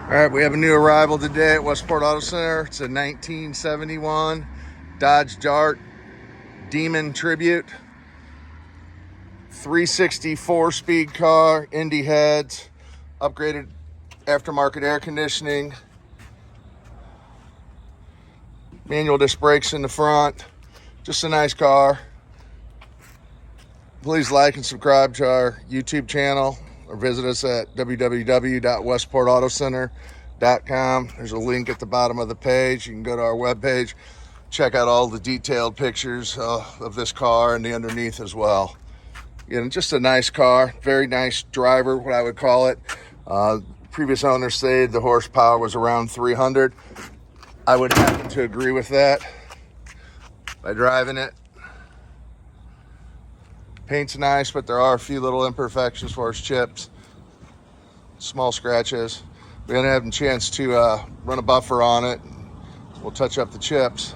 All right, we have a new arrival today at Westport Auto Center. It's a 1971 Dodge Dart Demon Tribute. 364 speed car, Indy Heads, upgraded aftermarket air conditioning, manual disc brakes in the front. Just a nice car. Please like and subscribe to our YouTube channel or visit us at www.westportautocenter.com. There's a link at the bottom of the page. You can go to our webpage, check out all the detailed pictures of this car and the underneath as well. Again, just a nice car, very nice driver, what I would call it. Previous owner said the horsepower was around 300. I would happen to agree with that by driving it. Paint's nice, but there are a few little imperfections as far as chips, small scratches. We haven't had a chance to run a buffer on it. We'll touch up the chips.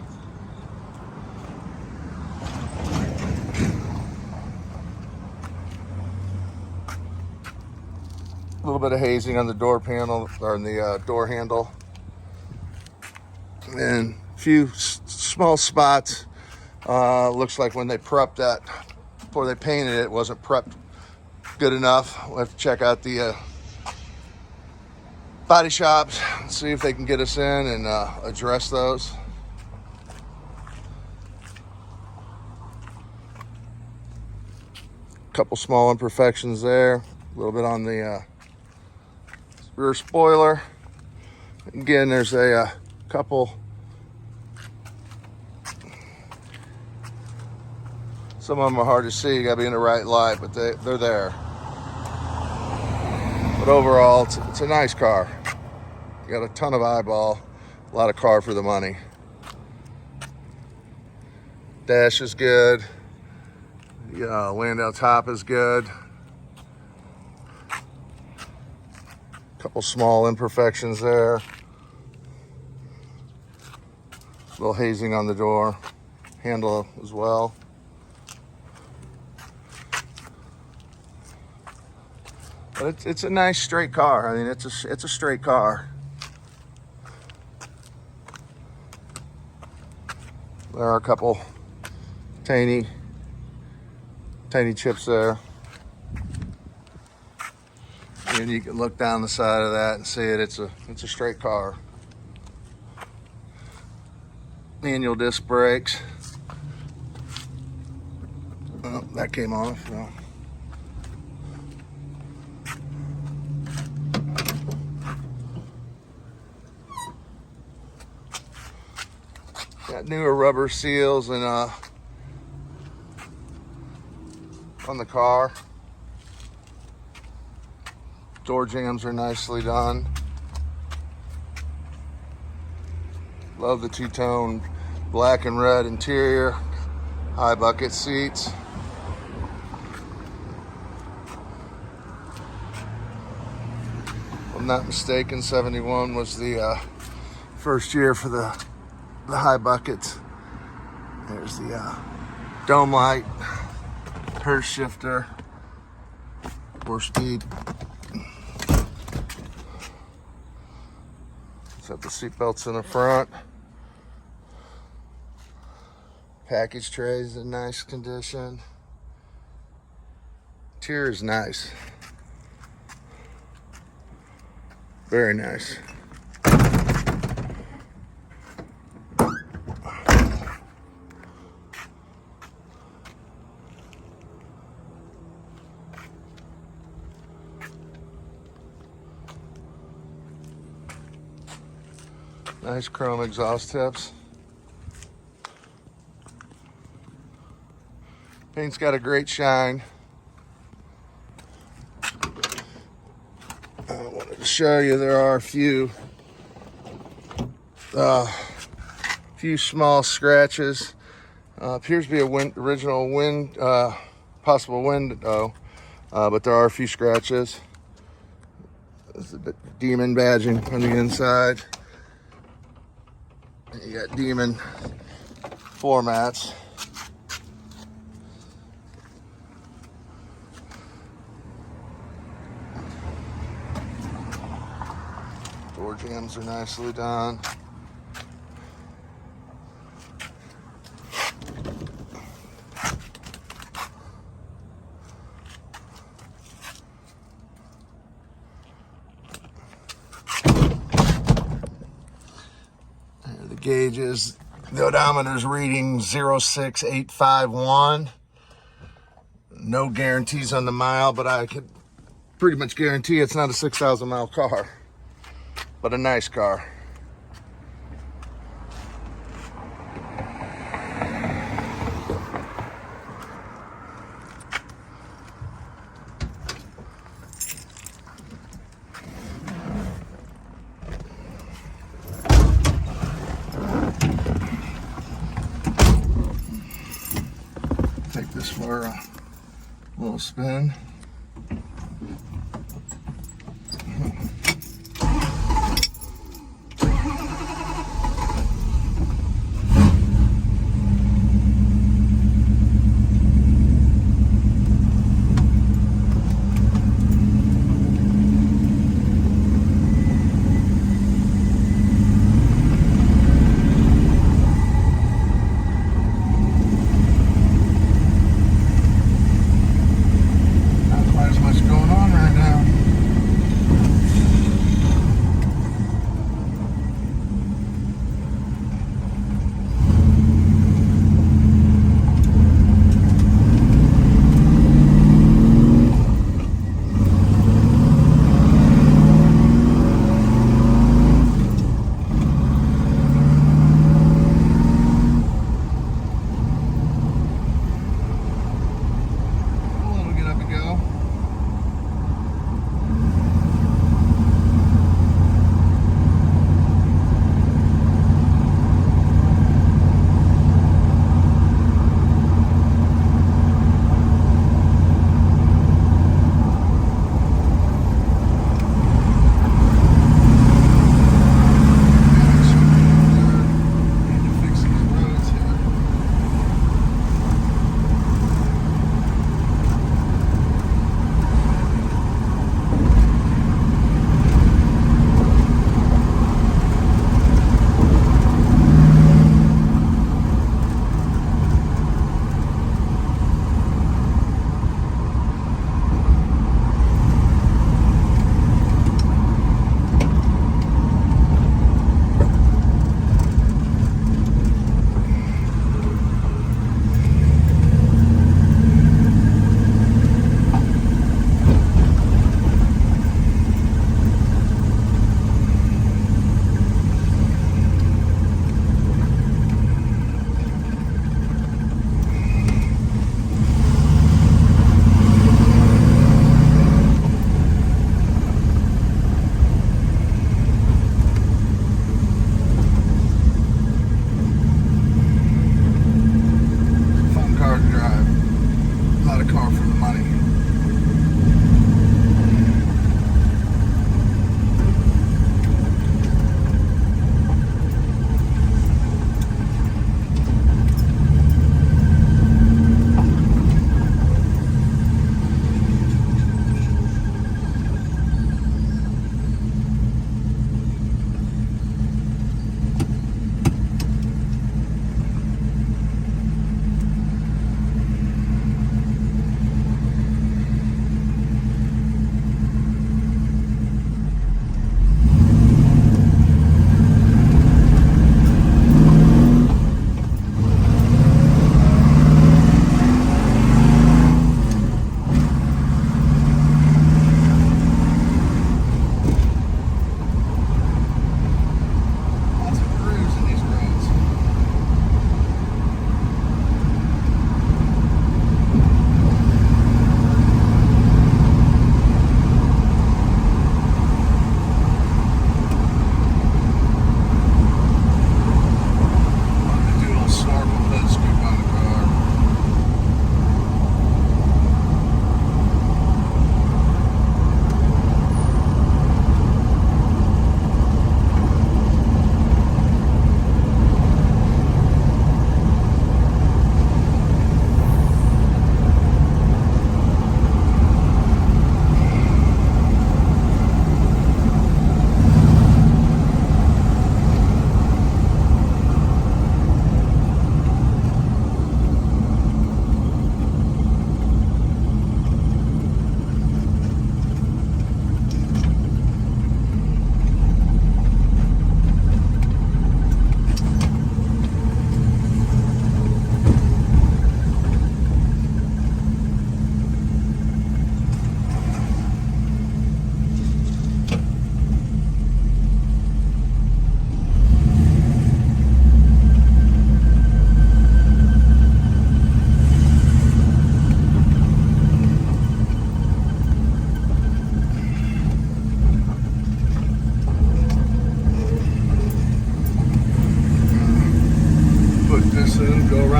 A little bit of hazing on the door panel or on the door handle, and a few small spots. Looks like when they prepped that, before they painted it, it wasn't prepped good enough. We'll have to check out the body shops, see if they can get us in and address those. Couple small imperfections there, a little bit on the rear spoiler. Again, there's a couple, some of them are hard to see, you gotta be in the right light, but they're there. But overall, it's a nice car. You got a ton of eyeball, a lot of car for the money. Dash is good. Yeah, Landau top is good. Couple small imperfections there. A little hazing on the door handle as well. But it's a nice straight car. I mean, it's a straight car. There are a couple tiny chips there. And you can look down the side of that and see it. It's a straight car. Manual disc brakes. Oh, that came off. No. Got newer rubber seals and on the car. Door jambs are nicely done. Love the two-tone black and red interior. High bucket seats. If I'm not mistaken, 71 was the first year for the high buckets. There's the dome light, Hurst shifter, 4-speed. Set the seat belts in the front. Package tray is in nice condition. Interior is nice. Very nice. Nice chrome exhaust tips. Paint's got a great shine. I wanted to show you there are a few small scratches. Appears to be a original possible window, but there are a few scratches. There's a bit Demon badging on the inside. You got Demon floor mats. Door jambs are nicely done. There are the gauges. The odometer's reading 06851. No guarantees on the mile, but I could pretty much guarantee it's not a 6,000 mile car, but a nice car. Take this for a little spin.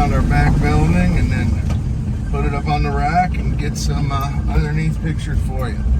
around our back building and then put it up on the rack and get some underneath pictures for you.